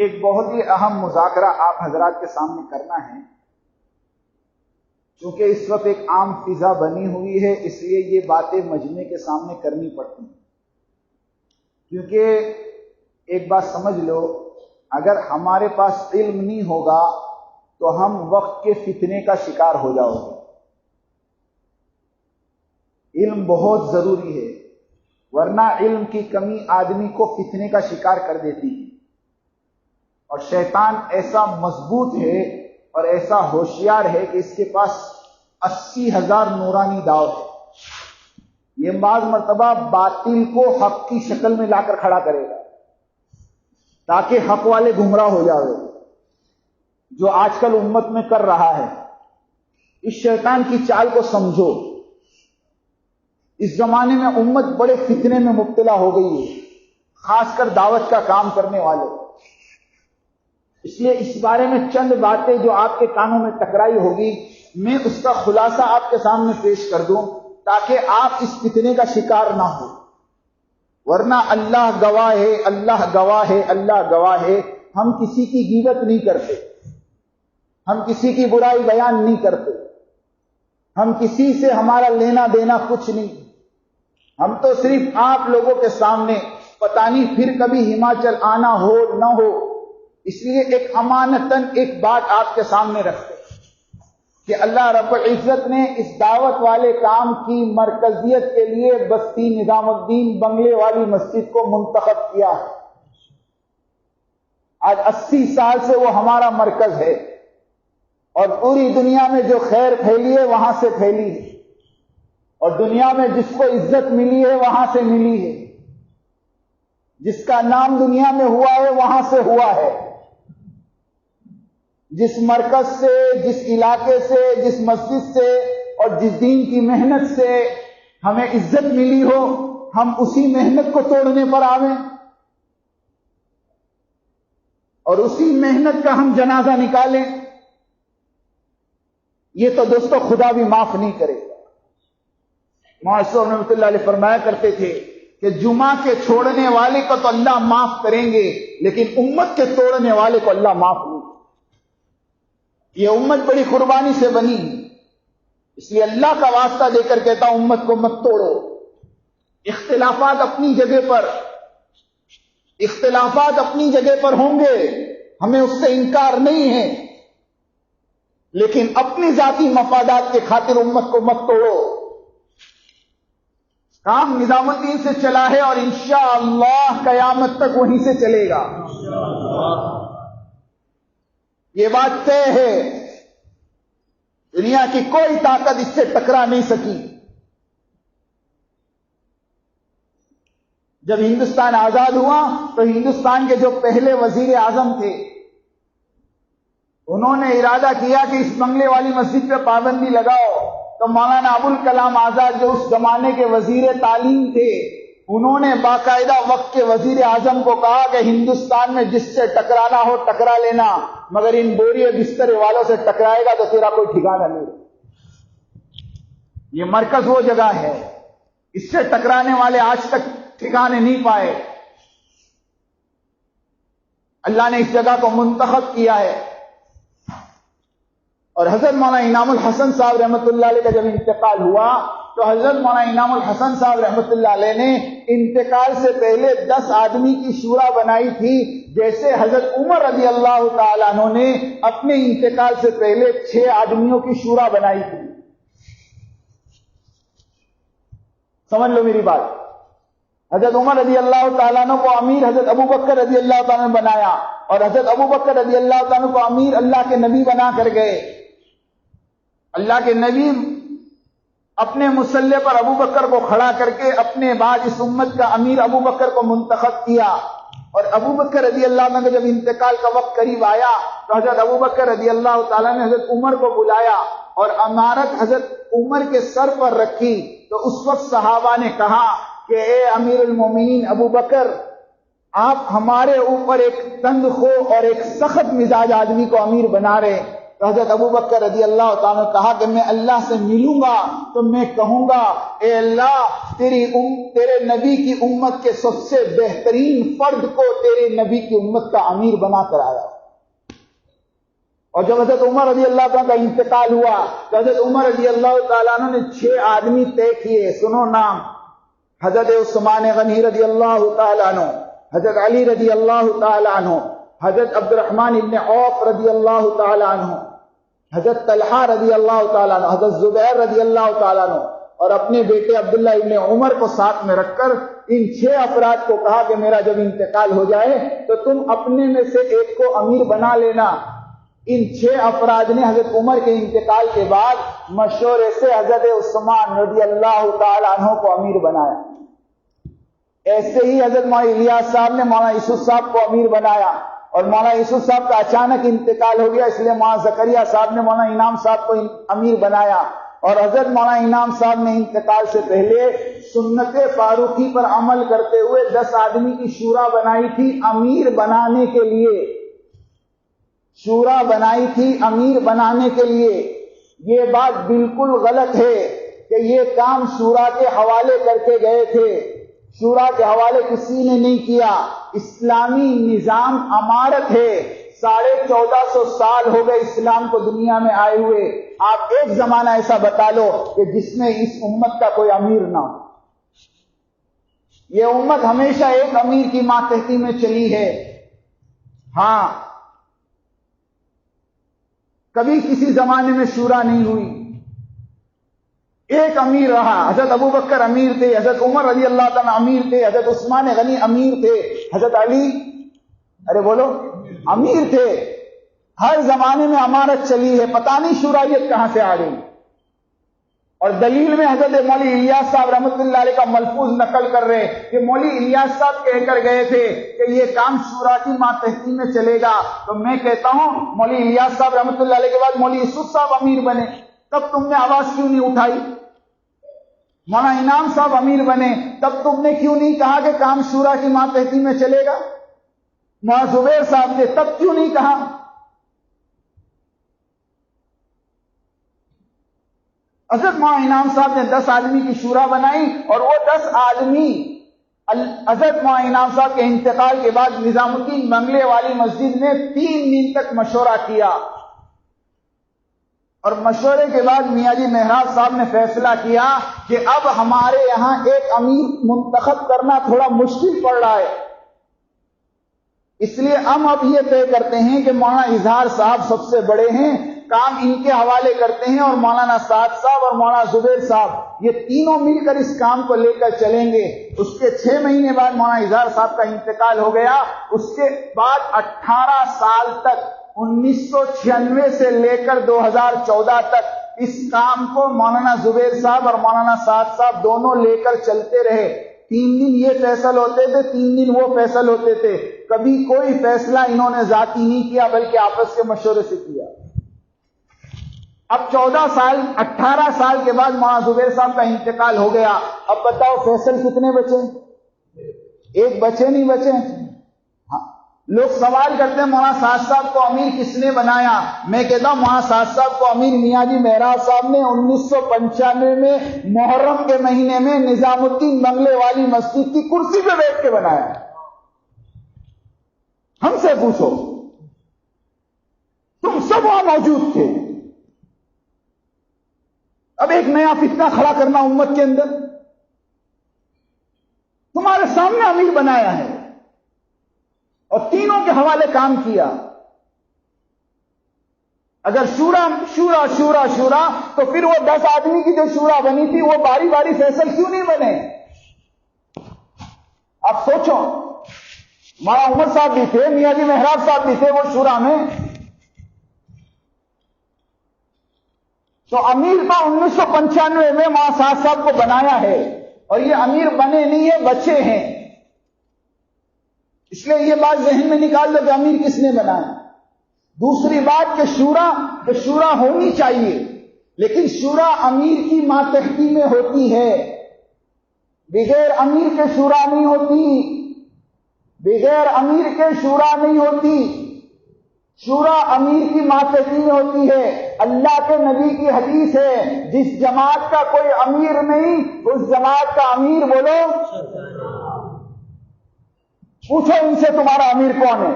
ایک بہت ہی اہم مذاکرہ آپ حضرات کے سامنے کرنا ہے، چونکہ اس وقت ایک عام فضا بنی ہوئی ہے، اس لیے یہ باتیں مجمع کے سامنے کرنی پڑتی ہیں۔ کیونکہ ایک بات سمجھ لو، اگر ہمارے پاس علم نہیں ہوگا تو ہم وقت کے فتنے کا شکار ہو جاؤ گے۔ علم بہت ضروری ہے، ورنہ علم کی کمی آدمی کو فتنے کا شکار کر دیتی ہے، اور شیطان ایسا مضبوط ہے اور ایسا ہوشیار ہے کہ اس کے پاس 80,000 نورانی داؤ ہے۔ یہ بعض مرتبہ باطل کو حق کی شکل میں لا کر کھڑا کرے گا تاکہ حق والے گمراہ ہو جاوے، جو آج کل امت میں کر رہا ہے۔ اس شیطان کی چال کو سمجھو۔ اس زمانے میں امت بڑے فتنے میں مبتلا ہو گئی ہے، خاص کر دعوت کا کام کرنے والے۔ اس لیے اس بارے میں چند باتیں جو آپ کے کانوں میں ٹکرائی ہوگی، میں اس کا خلاصہ آپ کے سامنے پیش کر دوں تاکہ آپ اس فتنے کا شکار نہ ہو۔ ورنہ اللہ گواہ ہے، اللہ گواہ ہے، اللہ گواہ ہے، ہم کسی کی غیبت نہیں کرتے، ہم کسی کی برائی بیان نہیں کرتے، ہم کسی سے ہمارا لینا دینا کچھ نہیں۔ ہم تو صرف آپ لوگوں کے سامنے پتہ نہیں پھر کبھی ہماچل آنا ہو نہ ہو، اس لیے ایک امانتاً ایک بات آپ کے سامنے رکھتے کہ اللہ رب العزت نے اس دعوت والے کام کی مرکزیت کے لیے بستی نظام الدین بنگلے والی مسجد کو منتخب کیا ہے۔ آج 80 سال سے وہ ہمارا مرکز ہے، اور پوری دنیا میں جو خیر پھیلی ہے وہاں سے پھیلی ہے، اور دنیا میں جس کو عزت ملی ہے وہاں سے ملی ہے، جس کا نام دنیا میں ہوا ہے وہاں سے ہوا ہے۔ جس مرکز سے، جس علاقے سے، جس مسجد سے اور جس دین کی محنت سے ہمیں عزت ملی ہو، ہم اسی محنت کو توڑنے پر آویں اور اسی محنت کا ہم جنازہ نکالیں، یہ تو دوستو خدا بھی معاف نہیں کرے گا۔ معاصر رحمۃ اللہ علیہ فرمایا کرتے تھے کہ جمعہ کے چھوڑنے والے کو تو اللہ معاف کریں گے، لیکن امت کے توڑنے والے کو اللہ معاف نہیں۔ یہ امت بڑی قربانی سے بنی، اس لیے اللہ کا واسطہ دے کر کہتا ہوں امت کو مت توڑو۔ اختلافات اپنی جگہ پر، اختلافات اپنی جگہ پر ہوں گے، ہمیں اس سے انکار نہیں ہے، لیکن اپنی ذاتی مفادات کے خاطر امت کو مت توڑو۔ کام نظام الدین سے چلا ہے اور انشاءاللہ قیامت تک وہیں سے چلے گا، یہ بات طے ہے۔ دنیا کی کوئی طاقت اس سے ٹکرا نہیں سکی۔ جب ہندوستان آزاد ہوا تو ہندوستان کے جو پہلے وزیر اعظم تھے، انہوں نے ارادہ کیا کہ اس بنگلے والی مسجد پہ پابندی لگاؤ، تو مولانا ابوالکلام آزاد جو اس زمانے کے وزیر تعلیم تھے، انہوں نے باقاعدہ وقت کے وزیر اعظم کو کہا کہ ہندوستان میں جس سے ٹکرانا ہو ٹکرا لینا، مگر ان بوریے بستر والوں سے ٹکرائے گا تو تیرا کوئی ٹھکانہ نہیں۔ یہ مرکز وہ جگہ ہے، اس سے ٹکرانے والے آج تک ٹھکانے نہیں پائے۔ اللہ نے اس جگہ کو منتخب کیا ہے، اور حضرت مولانا انعام الحسن صاحب رحمۃ اللہ علیہ کا جب انتقال ہوا تو حضرت مولانا انعام الحسن صاحب رحمۃ اللہ علیہ نے انتقال سے پہلے 10 آدمی کی شورا بنائی تھی، جیسے حضرت عمر رضی اللہ تعالیٰ عنہ نے اپنے انتقال سے پہلے 6 آدمیوں کی شورا بنائی تھی۔ سمجھ لو میری بات۔ حضرت عمر رضی اللہ تعالیٰ عنہ کو امیر حضرت ابو بکر رضی اللہ تعالیٰ عنہ بنایا، اور حضرت ابو بکر رضی اللہ تعالیٰ عنہ کو امیر اللہ کے نبی بنا کر گئے۔ اللہ کے نبی اپنے مصلی پر ابو بکر کو کھڑا کر کے اپنے بعد اس امت کا امیر ابو بکر کو منتخب کیا، اور ابو بکر رضی اللہ عنہ کا جب انتقال کا وقت قریب آیا تو حضرت ابو بکر رضی اللہ تعالیٰ نے حضرت عمر کو بلایا اور امارت حضرت عمر کے سر پر رکھی۔ تو اس وقت صحابہ نے کہا کہ اے امیر المومنین ابو بکر، آپ ہمارے اوپر ایک تند خو اور ایک سخت مزاج آدمی کو امیر بنا رہے، تو حضرت ابو بکر رضی اللہ تعالیٰ نے کہا کہ میں اللہ سے ملوں گا تو میں کہوں گا اے اللہ تیرے نبی کی امت کے سب سے بہترین فرد کو تیرے نبی کی امت کا امیر بنا کر آیا. اور جب حضرت عمر رضی اللہ تعالیٰ کا انتقال ہوا تو حضرت عمر رضی اللہ تعالیٰ عنہ نے 6 آدمی طے کیے. سنو نام: حضرت عثمان غنی رضی اللہ تعالیٰ عنہ، حضرت علی رضی اللہ تعالیٰ عنہ، حضرت عبد الرحمن ابن عوف رضی اللہ تعالیٰ عنہ، حضرت طلحہ رضی اللہ تعالیٰ عنہ، حضرت زبیر رضی اللہ تعالیٰ عنہ، اور اپنے بیٹے عبداللہ ابن عمر کو ساتھ میں رکھ کر ان 6 افراد کو کہا کہ میرا جب انتقال ہو جائے تو تم اپنے میں سے ایک کو امیر بنا لینا. ان 6 افراد نے حضرت عمر کے انتقال کے بعد مشورے سے حضرت عثمان رضی اللہ تعالیٰ عنہ کو امیر بنایا. ایسے ہی حضرت مولانا الیاس صاحب نے مولانا یوسف صاحب کو امیر بنایا، اور مولانا یوسف صاحب کا اچانک انتقال ہو گیا، اس لیے مولانا زکریا صاحب نے مولانا انعام صاحب کو امیر بنایا. اور حضرت مولانا انعام صاحب نے انتقال سے پہلے سنت فاروقی پر عمل کرتے ہوئے 10 آدمی کی شورا بنائی تھی امیر بنانے کے لیے. شورا بنائی تھی امیر بنانے کے لیے. یہ بات بالکل غلط ہے کہ یہ کام شورا کے حوالے کر کے گئے تھے. شورا کے حوالے کسی نے نہیں کیا. اسلامی نظام امارت ہے. 1450 سال ہو گئے اسلام کو دنیا میں آئے ہوئے. آپ ایک زمانہ ایسا بتا لو کہ جس میں اس امت کا کوئی امیر نہ ہو. یہ امت ہمیشہ ایک امیر کی ماتحتی میں چلی ہے. ہاں، کبھی کسی زمانے میں شورا نہیں ہوئی. ایک امیر رہا. حضرت ابو بکر امیر تھے، حضرت عمر رضی اللہ تعالیٰ امیر تھے، حضرت عثمان غنی امیر تھے، حضرت علی بولو امیر تھے. ہر زمانے میں امارت چلی ہے. پتہ نہیں شورائیت کہاں سے آ گئی. اور دلیل میں حضرت مولوی الیاس صاحب رحمۃ اللہ علیہ کا ملفوظ نقل کر رہے کہ مولوی الیاس صاحب کہہ کر گئے تھے کہ یہ کام شورا کی ماتحتی میں چلے گا. تو میں کہتا ہوں مولوی الیاس صاحب رحمۃ اللہ علیہ کے بعد مولوی یوسف صاحب امیر بنے، تب تم نے آواز کیوں نہیں اٹھائی؟ مولانا انعام صاحب امیر بنے، تب تم نے کیوں نہیں کہا کہ کام شورا کی ماتحتی میں چلے گا؟ مولانا زبیر صاحب نے تب کیوں نہیں کہا؟ حضرت مولانا انعام صاحب نے 10 آدمی کی شورا بنائی، اور وہ 10 آدمی حضرت مولانا انعام صاحب کے انتقال کے بعد نظام الدین بنگلے والی مسجد میں 3 دن تک مشورہ کیا. اور مشورے کے بعد میاں جی مہراج صاحب نے فیصلہ کیا کہ اب ہمارے یہاں ایک امیر منتخب کرنا تھوڑا مشکل پڑ رہا ہے. اس لیے ہم اب یہ طے کرتے ہیں کہ مولانا اظہار صاحب سب سے بڑے ہیں، کام ان کے حوالے کرتے ہیں، اور مولانا سعد صاحب اور مولانا زبیر صاحب یہ تینوں مل کر اس کام کو لے کر چلیں گے. اس کے 6 مہینے بعد مولانا اظہار صاحب کا انتقال ہو گیا. اس کے بعد 18 سال تک 1996 سے لے کر 2014 تک اس کام کو مولانا زبیر صاحب اور مولانا سعد صاحب دونوں لے کر چلتے رہے. 3 دن یہ فیصل ہوتے تھے، 3 دن وہ فیصل ہوتے تھے. کبھی کوئی فیصلہ انہوں نے ذاتی نہیں کیا بلکہ آپس کے مشورے سے کیا. اب 18 سال کے بعد مولانا زبیر صاحب کا انتقال ہو گیا. اب بتاؤ فیصل کتنے بچے؟ ایک بچے نہیں بچے. لوگ سوال کرتے ہیں مولانا سعد صاحب کو امیر کس نے بنایا؟ میں کہتا ہوں مولانا سعد صاحب کو امیر میاں جی مہراج صاحب نے 1995 میں محرم کے مہینے میں نظام الدین بنگلے والی مسجد کی کرسی پہ بیٹھ کے بنایا. ہم سے پوچھو، تم سب وہاں موجود تھے. اب ایک نیا فتنہ کھڑا کرنا امت کے اندر، تمہارے سامنے امیر بنایا ہے اور تینوں کے حوالے کام کیا. اگر شورا شورا شورا شورا تو پھر وہ 10 آدمی کی جو شورا بنی تھی وہ باری باری فیصل کیوں نہیں بنے؟ اب سوچو، مولانا عمر صاحب بھی تھے، میاں جی مہراج صاحب بھی تھے وہ شورا میں. تو امیر تو 1995 میں مولانا سعد صاحب کو بنایا ہے، اور یہ امیر بنے نہیں ہے، بچے ہیں. اس لیے یہ بات ذہن میں نکال دو کہ امیر کس نے بنایا. دوسری بات کہ شورا ہونی چاہیے، لیکن شورا امیر کی ماتحتی میں ہوتی ہے. بغیر امیر کے شورا نہیں ہوتی، بغیر امیر کے شورا نہیں ہوتی. شورا امیر کی ماتحتی میں ہوتی ہے. اللہ کے نبی کی حدیث ہے جس جماعت کا کوئی امیر نہیں اس جماعت کا امیر بولو. پوچھو ان سے تمہارا امیر کون ہے؟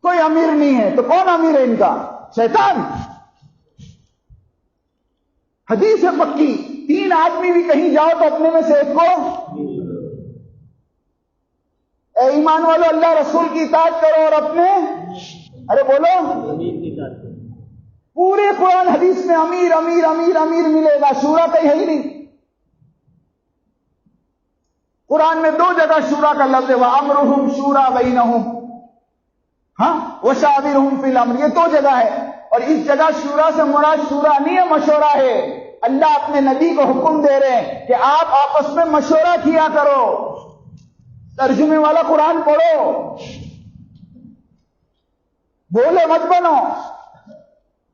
کوئی امیر نہیں ہے تو کون امیر ہے ان کا؟ شیطان. حدیث ہے پکی، 3 آدمی بھی کہیں جاؤ تو اپنے میں سے ایک کو اے ایمان والو اللہ رسول کی اطاعت کرو اور اپنے ارے بولو پورے قرآن حدیث میں امیر امیر امیر امیر ملے گا، شورا کہیں ہے ہی نہیں. قرآن میں 2 جگہ شورا کا لفظ ہے، وَأَمْرُهُمْ شُورَى بَيْنَهُمْ، وَشَاوِرْهُمْ فِي الْأَمْرِ، یہ 2 جگہ ہے. اور اس جگہ شورا سے مراد شورا نہیں ہے، مشورہ ہے. اللہ اپنے نبی کو حکم دے رہے ہیں کہ آپ آپس میں مشورہ کیا کرو. ترجمے والا قرآن پڑھو، بولے مت بنو،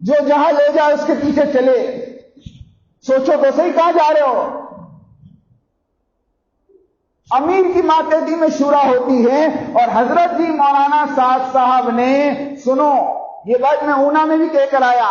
جو جہاں لے جائے اس کے پیچھے چلے. سوچو تو صحیح کہاں جا رہے ہو. امیر کی ماتحتی میں شورا ہوتی ہے. اور حضرت جی مولانا سعد صاحب نے سنو یہ بات میں اونا میں بھی کہہ کر آیا،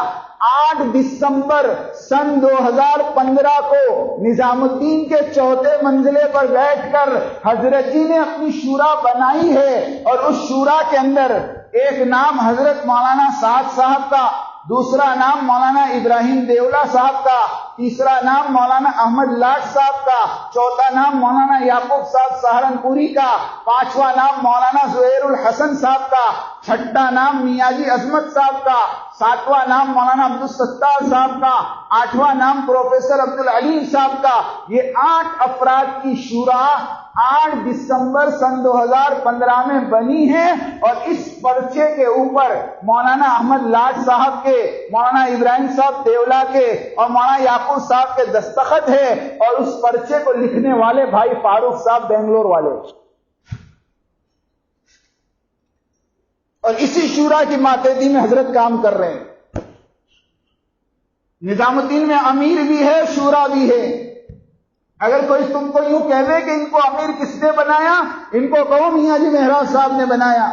8 دسمبر سن 2015 کو نظام الدین کے 4تھے منزلے پر بیٹھ کر حضرت جی نے اپنی شورا بنائی ہے. اور اس شورا کے اندر ایک نام حضرت مولانا سعد صاحب کا، دوسرا نام مولانا ابراہیم دیولا صاحب کا، تیسرا نام مولانا احمد لاٹ صاحب کا، چوتھا نام مولانا یعقوب صاحب سہارنپوری کا، 5واں نام مولانا زہیر الحسن صاحب کا، 6واں نام میاں جی عظمت صاحب کا، 7واں نام مولانا عبدالستار صاحب کا، 8واں نام پروفیسر عبدالعلیم صاحب کا. یہ 8 افراد کی شورا 8 دسمبر سن 2015 میں بنی ہے. اور اس پرچے کے اوپر مولانا احمد لاٹ صاحب کے، مولانا ابراہیم صاحب دیولا کے اور مولانا یعقوب صاحب کے دستخط ہے. اور اس پرچے کو لکھنے والے بھائی فاروق صاحب بنگلور والے. اور اسی شورا کی ماتحتی میں حضرت کام کر رہے ہیں. نظام الدین میں امیر بھی ہے، شورا بھی ہے. اگر کوئی تم کو یوں کہے کہ ان کو امیر کس نے بنایا، ان کو کہو میاں جی مہراج صاحب نے بنایا.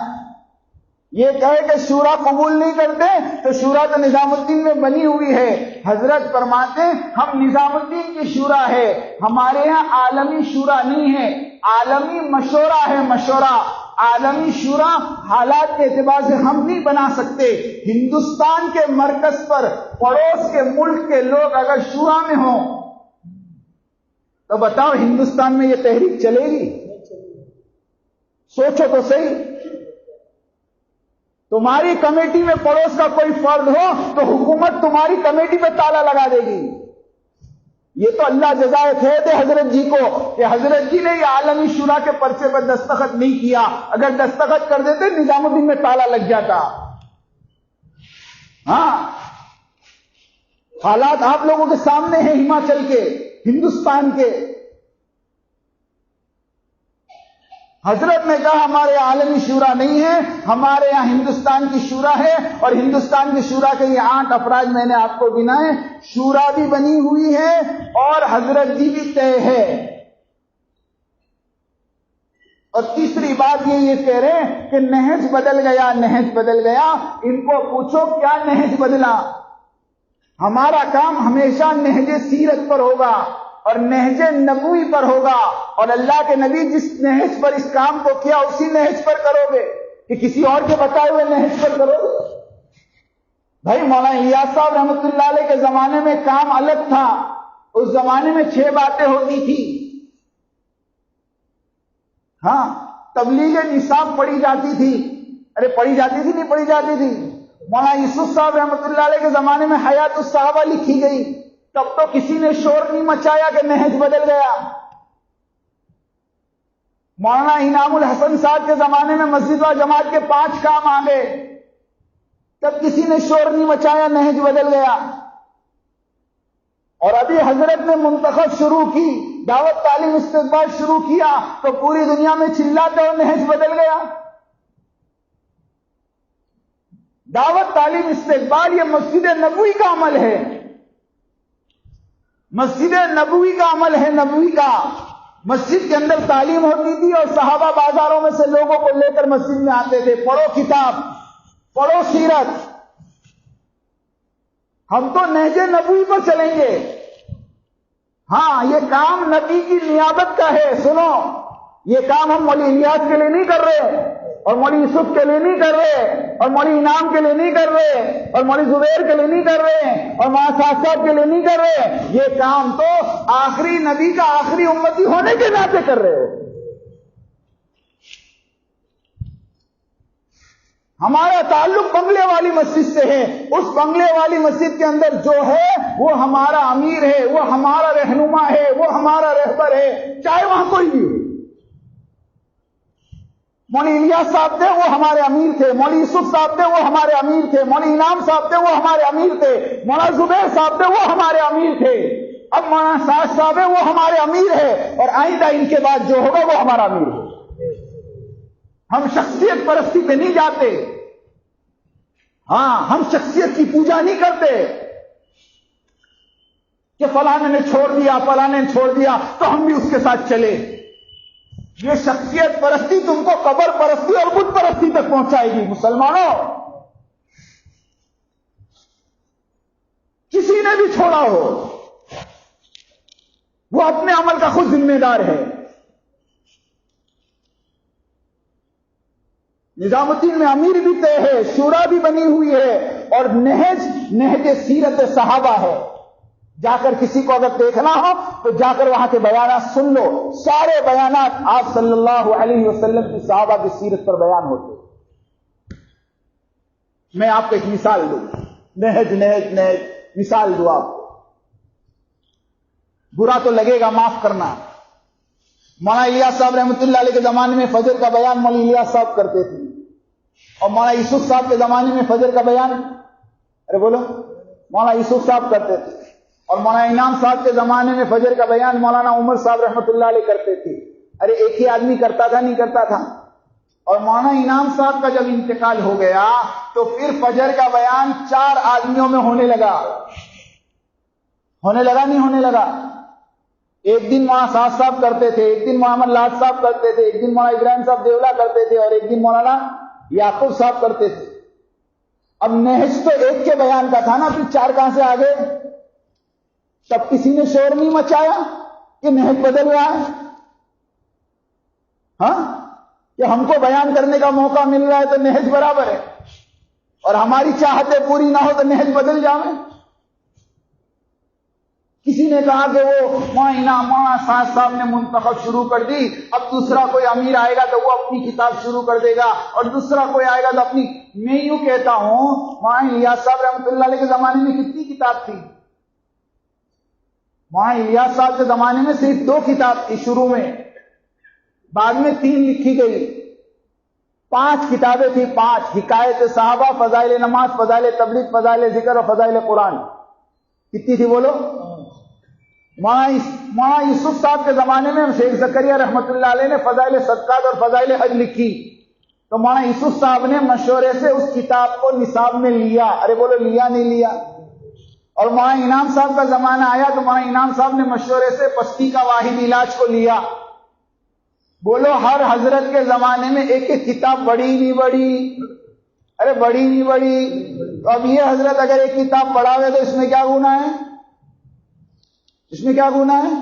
یہ کہے کہ شورا قبول نہیں کرتے تو شورا تو نظام الدین میں بنی ہوئی ہے. حضرت فرماتے ہم نظام الدین کی شورا ہے، ہمارے یہاں عالمی شورا نہیں ہے، عالمی مشورہ ہے. مشورہ عالمی شورا حالات کے اعتبار سے ہم نہیں بنا سکتے. ہندوستان کے مرکز پر پڑوس کے ملک کے لوگ اگر شورا میں ہوں تو بتاؤ ہندوستان میں یہ تحریک چلے گی؟ سوچو تو صحیح. تمہاری کمیٹی میں پڑوس کا کوئی فرد ہو تو حکومت تمہاری کمیٹی پہ تالا لگا دے گی. یہ تو اللہ جزائے خیر دے حضرت جی کو کہ حضرت جی نے یہ عالمی شورا کے پرچے پر دستخط نہیں کیا. اگر دستخط کر دیتے نظام الدین میں تالا لگ جاتا. ہاں حالات آپ لوگوں کے سامنے ہیں، ہماچل کے، ہندوستان کے. حضرت نے کہا ہمارے عالمی شورا نہیں ہے، ہمارے یہاں ہندوستان کی شورا ہے. اور ہندوستان کی شورا کے یہ 8 افراد میں نے آپ کو گنائے. شورا بھی بنی ہوئی ہے اور حضرت جی بھی طے ہے. اور تیسری بات یہ کہہ رہے ہیں کہ نہج بدل گیا، نہج بدل گیا. ان کو پوچھو کیا نہج بدلا؟ ہمارا کام ہمیشہ نہج سیرت پر ہوگا اور نہج نبوی پر ہوگا. اور اللہ کے نبی جس نہج پر اس کام کو کیا اسی نہج پر کرو گے کہ کسی اور کے بتائے ہوئے نہج پر کرو گے؟ بھائی مولانا الیاس صاحب رحمۃ اللہ علیہ کے زمانے میں کام الگ تھا. اس زمانے میں 6 باتیں ہوتی تھی. ہاں تبلیغ نصاب پڑھی جاتی تھی. ارے پڑھی جاتی تھی نہیں پڑھی جاتی تھی. مولانا یوسف صاحب رحمۃ اللہ علیہ کے زمانے میں حیات الصحابہ لکھی گئی. تب تو کسی نے شور نہیں مچایا کہ نہج بدل گیا. مولانا انعام الحسن صاحب کے زمانے میں مسجد و جماعت کے 5 کام آ گئے. تب کسی نے شور نہیں مچایا نہج بدل گیا. اور ابھی حضرت نے منتخب شروع کی، دعوت تعلیم استقبال شروع کیا تو پوری دنیا میں چلاتے ہو نہج بدل گیا. دعوت تعلیم استقبال یہ مسجد نبوی کا عمل ہے. مسجد نبوی کا عمل ہے، نبوی کا. مسجد کے اندر تعلیم ہوتی تھی اور صحابہ بازاروں میں سے لوگوں کو لے کر مسجد میں آتے تھے، پڑھو کتاب، پڑھو سیرت۔ ہم تو نہج نبوی پر چلیں گے۔ ہاں، یہ کام نبی کی نیابت کا ہے۔ سنو، یہ کام ہم مولی الیاس کے لیے نہیں کر رہے، اور مولی یوسف کے لیے نہیں کر رہے، اور مولی انعام کے لیے نہیں کر رہے، اور مولی زبیر کے لیے نہیں کر رہے، اور مولانا صاحب صاحب کے لیے نہیں کر رہے۔ یہ کام تو آخری نبی کا آخری امتی ہونے کے ناطے کر رہے ہو۔ ہمارا تعلق بنگلے والی مسجد سے ہے۔ اس بنگلے والی مسجد کے اندر جو ہے وہ ہمارا امیر ہے، وہ ہمارا رہنما ہے، وہ ہمارا رہبر ہے، چاہے وہاں کوئی بھی ہو۔ مولی الیاس صاحب تھے، وہ ہمارے امیر تھے۔ مولی یوسف صاحب تھے، وہ ہمارے امیر تھے۔ مولی انعام صاحب تھے، وہ ہمارے امیر تھے۔ مولانا زبیر صاحب تھے، وہ ہمارے امیر تھے۔ اب مولانا ساج صاحب ہے، وہ ہمارے امیر ہے، اور آئندہ ان کے بعد جو ہوگا وہ ہمارا امیر ہے۔ ہم شخصیت پرستی پہ نہیں جاتے۔ ہاں، ہم شخصیت کی پوجا نہیں کرتے کہ فلانے نے چھوڑ دیا، فلانے نے چھوڑ دیا تو ہم بھی اس کے ساتھ چلے۔ یہ شخصیت پرستی تم کو قبر پرستی اور بت پرستی تک پہنچائے گی۔ مسلمانوں، کسی نے بھی چھوڑا ہو وہ اپنے عمل کا خود ذمہ دار ہے۔ نظام الدین میں امیر بھی طے ہے، شورا بھی بنی ہوئی ہے، اور نہج سیرت صحابہ ہے۔ جا کر کسی کو اگر دیکھنا ہو تو جا کر وہاں کے بیانات سن لو۔ سارے بیانات آپ صلی اللہ علیہ وسلم کی صحابہ کی سیرت پر بیان ہوتے۔ میں آپ کو ایک مثال دوں، نہج مثال دوں آپ کو، برا تو لگے گا، معاف کرنا۔ مولانا الیاس صاحب رحمۃ اللہ علیہ کے زمانے میں فجر کا بیان مولانا الیاس صاحب کرتے تھے، اور مولانا یوسف صاحب کے زمانے میں فجر کا بیان مولانا یوسف صاحب کرتے تھے، اور مولانا انعام صاحب کے زمانے میں فجر کا بیان مولانا عمر صاحب رحمۃ اللہ علیہ کرتے تھے۔ ارے ایک ہی آدمی کرتا تھا؟ نہیں کرتا تھا۔ اور مولانا انعام صاحب کا جب انتقال ہو گیا تو پھر فجر کا بیان 4 آدمیوں میں ہونے لگا۔ نہیں ہونے لگا؟ ایک دن مولانا صاحب صاحب کرتے تھے، ایک دن محمد لاڈ صاحب کرتے تھے، ایک دن مولانا ابراہیم صاحب دیولا کرتے تھے، اور ایک دن مولانا یعقوب صاحب کرتے تھے۔ اب نہج تو ایک کے بیان کا تھا نا، پھر 4 کہاں سے آگے؟ تب کسی نے شور نہیں مچایا کہ نہج بدل رہا ہے؟ ہاں، کہ ہم کو بیان کرنے کا موقع مل رہا ہے تو نہج برابر ہے، اور ہماری چاہتیں پوری نہ ہو تو نہج بدل جائے۔ کسی نے کہا کہ وہ مولانا ساج صاحب نے منتخب شروع کر دی، اب دوسرا کوئی امیر آئے گا تو وہ اپنی کتاب شروع کر دے گا، اور دوسرا کوئی آئے گا تو اپنی۔ میں یوں کہتا ہوں، مولانا الیاس صاحب رحمۃ اللہ علیہ کے زمانے میں کتنی کتاب تھی؟ مولانا الیاس صاحب کے زمانے میں صرف 2 کتاب تھی شروع میں، بعد میں 3 لکھی گئی، 5 کتابیں تھیں، 5: حکایت صحابہ، فضائل نماز، فضائل تبلیغ، فضائل ذکر اور فضائل قرآن۔ کتنی تھی بولو؟ مولانا یوسف صاحب کے زمانے میں شیخ زکریہ رحمۃ اللہ علیہ نے فضائل صدقات اور فضائل حج لکھی، تو مولانا یوسف صاحب نے مشورے سے اس کتاب کو نصاب میں لیا۔ ارے بولو، لیا نہیں لیا؟ اور مولانا انعام صاحب کا زمانہ آیا تو مولانا انعام صاحب نے مشورے سے پستی کا واحد علاج کو لیا۔ بولو، ہر حضرت کے زمانے میں ایک ایک کتاب بڑی نہیں بڑی؟ ارے بڑی نہیں بڑی؟ تو اب یہ حضرت اگر ایک کتاب پڑھا ہوئے تو اس میں کیا گناہ ہے؟ اس میں کیا گناہ ہے؟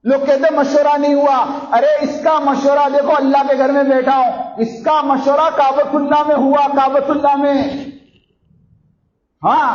لوگ کہتے مشورہ نہیں ہوا۔ ارے اس کا مشورہ دیکھو، اللہ کے گھر میں بیٹھا ہوں، اس کا مشورہ کعبۃ اللہ میں ہوا، کعبۃ اللہ میں۔ ہاں،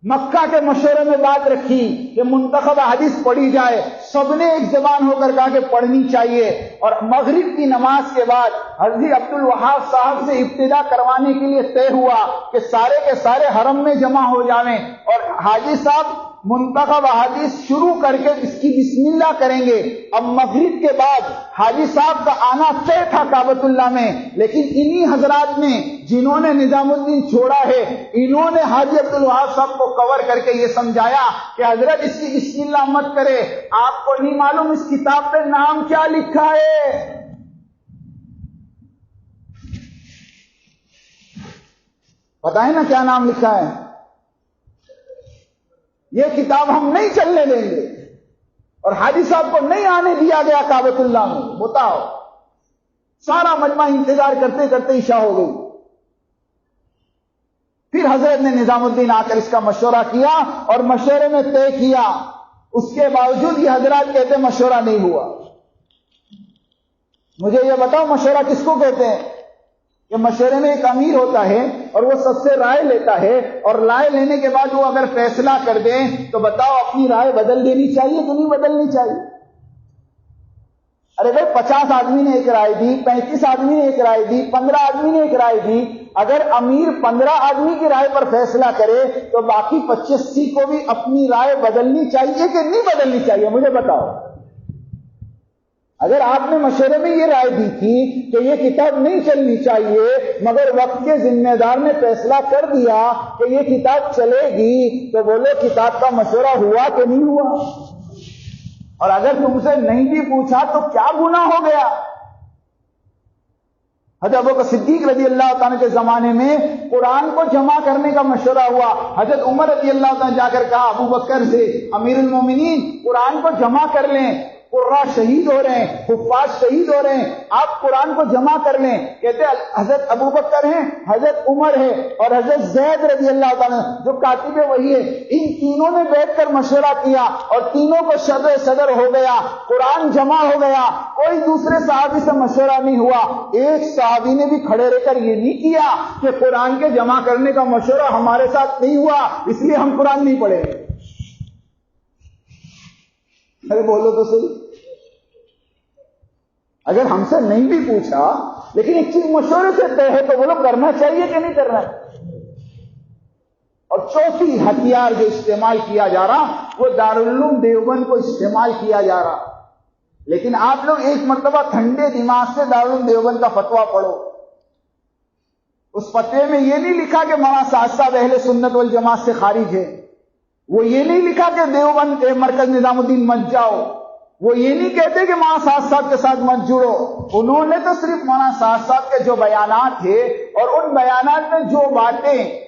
مکہ کے مشورے میں بات رکھی کہ منتخب حدیث پڑھی جائے، سب نے ایک زبان ہو کر کہا کہ پڑھنی چاہیے، اور مغرب کی نماز کے بعد حضرت عبد الوہاب صاحب سے ابتدا کروانے کے لیے طے ہوا کہ سارے کے سارے حرم میں جمع ہو جائیں، اور حاجی صاحب منتخب حدیث شروع کر کے اس کی بسم اللہ کریں گے۔ اب مغرب کے بعد حاجی صاحب کا آنا طے تھا کعبۃ اللہ میں، لیکن انہی حضرات نے جنہوں نے نظام الدین چھوڑا ہے، انہوں نے حاجی عبد الوہاب صاحب کو کور کر کے یہ سمجھایا کہ حضرت اس کی بسم اللہ مت کرے، آپ کو نہیں معلوم اس کتاب پہ نام کیا لکھا ہے؟ پتہ ہے نا کیا نام لکھا ہے؟ یہ کتاب ہم نہیں چلنے دیں گے، اور حاجی صاحب کو نہیں آنے دیا گیا کعبۃ اللہ میں. بتاؤ, سارا مجمع انتظار کرتے کرتے عشاء ہو گئی. پھر حضرت نے نظام الدین آ کر اس کا مشورہ کیا اور مشورے میں طے کیا. اس کے باوجود یہ حضرات کہتے ہیں مشورہ نہیں ہوا. مجھے یہ بتاؤ مشورہ کس کو کہتے ہیں؟ کہ مشورے میں ایک امیر ہوتا ہے اور وہ سب سے رائے لیتا ہے, اور رائے لینے کے بعد وہ اگر فیصلہ کر دیں تو بتاؤ اپنی رائے بدل دینی چاہیے کہ نہیں بدلنی چاہیے؟ ارے بھائی 50 آدمی نے ایک رائے دی, 35 آدمی نے ایک رائے دی, 15 آدمی نے ایک رائے دی. اگر امیر 15 آدمی کی رائے پر فیصلہ کرے تو باقی 25 کو بھی اپنی رائے بدلنی چاہیے کہ نہیں بدلنی چاہیے؟ مجھے بتاؤ. اگر آپ نے مشورے میں یہ رائے دی تھی کہ یہ کتاب نہیں چلنی چاہیے, مگر وقت کے ذمہ دار نے فیصلہ کر دیا کہ یہ کتاب چلے گی, تو بولو کتاب کا مشورہ ہوا کہ نہیں ہوا؟ اور اگر تم سے نہیں بھی پوچھا تو کیا گناہ ہو گیا؟ حضرت ابوبکر صدیق رضی اللہ تعالیٰ کے زمانے میں قرآن کو جمع کرنے کا مشورہ ہوا. حضرت عمر رضی اللہ تعالیٰ جا کر کہا ابو بکر سے, امیر المومنین قرآن کو جمع کر لیں, قرآن شہید ہو رہے ہیں, حفاظ شہید ہو رہے ہیں, آپ قرآن کو جمع کر لیں. کہتے حضرت ابو بکر ہیں, حضرت عمر ہے اور حضرت زید رضی اللہ تعالیٰ جو کاتب وہی ہے, ان تینوں نے بیٹھ کر مشورہ کیا اور تینوں کو صدر ہو گیا, قرآن جمع ہو گیا. کوئی دوسرے صحابی سے مشورہ نہیں ہوا. ایک صحابی نے بھی کھڑے رہ کر یہ نہیں کیا کہ قرآن کے جمع کرنے کا مشورہ ہمارے ساتھ نہیں ہوا اس لیے ہم قرآن نہیں پڑھے. ارے بولو تو صحیح. اگر ہم سے نہیں بھی پوچھا لیکن ایک چیز مشورے سے طے ہے تو بولو کرنا چاہیے کہ نہیں کرنا. اور چوتھی ہتھیار جو استعمال کیا جا رہا وہ دارالعلوم دیوبند کو استعمال کیا جا رہا. لیکن آپ لوگ ایک مرتبہ ٹھنڈے دماغ سے دارالعلوم دیوبند کا فتویٰ پڑھو. اس فتوے میں یہ نہیں لکھا کہ مولانا سعد صاحب اہل سنت والجماعت سے خارج ہے. وہ یہ نہیں لکھا کہ دیوبند مرکز نظام الدین مت جاؤ. وہ یہ نہیں کہتے کہ مولانا سعد صاحب کے ساتھ مت جڑو. انہوں نے تو صرف مولانا سعد صاحب کے جو بیانات تھے اور ان بیانات میں جو باتیں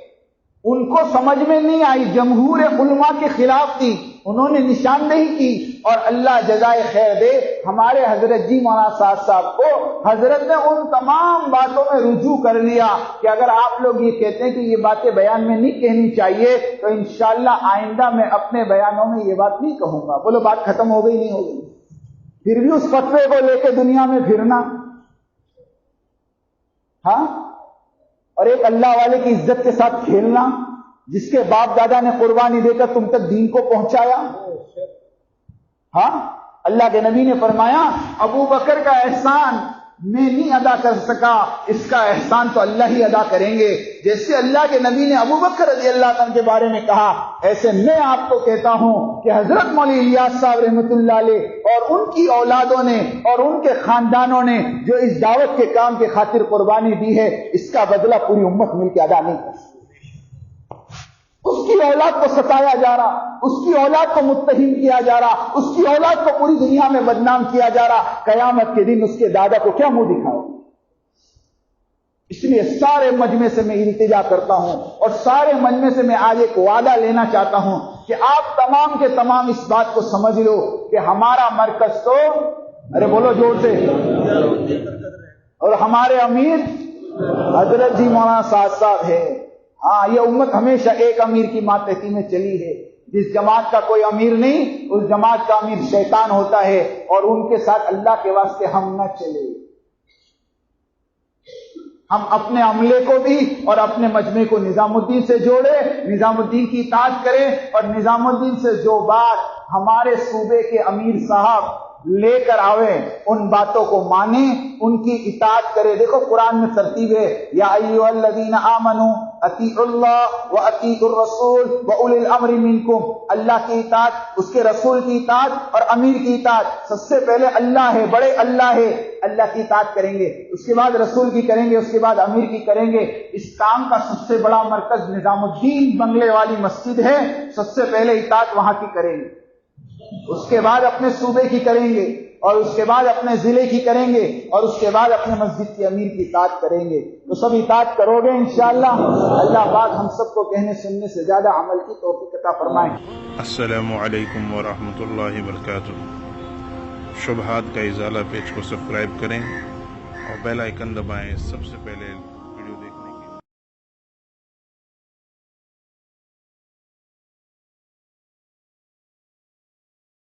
ان کو سمجھ میں نہیں آئی, جمہور علماء کے خلاف تھی, انہوں نے نشاندہی کی. اور اللہ جزائے خیر دے ہمارے حضرت جی مولانا سعد صاحب کو حضرت نے ان تمام باتوں میں رجوع کر لیا کہ اگر آپ لوگ یہ کہتے ہیں کہ یہ باتیں بیان میں نہیں کہنی چاہیے تو انشاءاللہ آئندہ میں اپنے بیانوں میں یہ بات نہیں کہوں گا. بولو بات ختم ہو گئی نہیں ہو گئی؟ پھر بھی اس فتوے کو لے کے دنیا میں پھرنا, ہاں, اور ایک اللہ والے کی عزت کے ساتھ کھیلنا جس کے باپ دادا نے قربانی دے کر تم تک دین کو پہنچایا. ہاں, اللہ کے نبی نے فرمایا ابو بکر کا احسان میں نہیں ادا کر سکا, اس کا احسان تو اللہ ہی ادا کریں گے. جیسے اللہ کے نبی نے ابو بکر رضی اللہ عنہ کے بارے میں کہا, ایسے میں آپ کو کہتا ہوں کہ حضرت مولوی الیاس صاحب رحمۃ اللہ علیہ اور ان کی اولادوں نے اور ان کے خاندانوں نے جو اس دعوت کے کام کے خاطر قربانی دی ہے, اس کا بدلہ پوری امت مل کے ادا نہیں کر سکتی. اس کی اولاد کو ستایا جا رہا, اس کی اولاد کو متہم کیا جا رہا, اس کی اولاد کو پوری دنیا میں بدنام کیا جا رہا. قیامت کے دن اس کے دادا کو کیا منہ دکھاؤ؟ اس لیے سارے مجمع سے میں التجا کرتا ہوں اور سارے مجمع سے میں آج ایک وعدہ لینا چاہتا ہوں کہ آپ تمام کے تمام اس بات کو سمجھ لو کہ ہمارا مرکز تو, ارے بولو زور سے, اور ہمارے امیر حضرت جی مولانا سعد صاحب ہے. ہاں, یہ امت ہمیشہ ایک امیر کی ماتحتی میں چلی ہے. جس جماعت کا کوئی امیر نہیں اس جماعت کا امیر شیطان ہوتا ہے, اور ان کے ساتھ اللہ کے واسطے ہم نہ چلے. ہم اپنے عملے کو بھی اور اپنے مجمع کو نظام الدین سے جوڑے, نظام الدین کی اطاعت کریں, اور نظام الدین سے جو بات ہمارے صوبے کے امیر صاحب لے کر آوے ان باتوں کو مانیں, ان کی اطاعت کرے. دیکھو قرآن میں ترتیب ہے, یا ایھا الذین آمنوا اطیعوا اللہ واطیعوا الرسول واولی الامر منکم. اللہ کی اطاعت, اس کے رسول کی اطاعت اور امیر کی اطاعت. سب سے پہلے اللہ ہے, بڑے اللہ ہے, اللہ کی اطاعت کریں گے, اس کے بعد رسول کی کریں گے, اس کے بعد امیر کی کریں گے. اس کام کا سب سے بڑا مرکز نظام الدین بنگلے والی مسجد ہے. سب سے پہلے اطاعت وہاں کی کریں گے, اس کے بعد اپنے صوبے کی کریں گے, اور اس کے بعد اپنے ضلع کی کریں گے اور اس کے بعد اپنے مسجد کے امیر کی اطاعت کریں گے، تو سب اطاعت کرو گے انشاءاللہ۔ اللہ پاک ہم سب کو کہنے سننے سے زیادہ عمل کی توفیق عطا فرمائے۔ السلام علیکم ورحمۃ اللہ وبرکاتہ۔ شبہات کا ازالہ پیج کو سبسکرائب کریں اور بیل آئیکن دبائیں، سب سے پہلے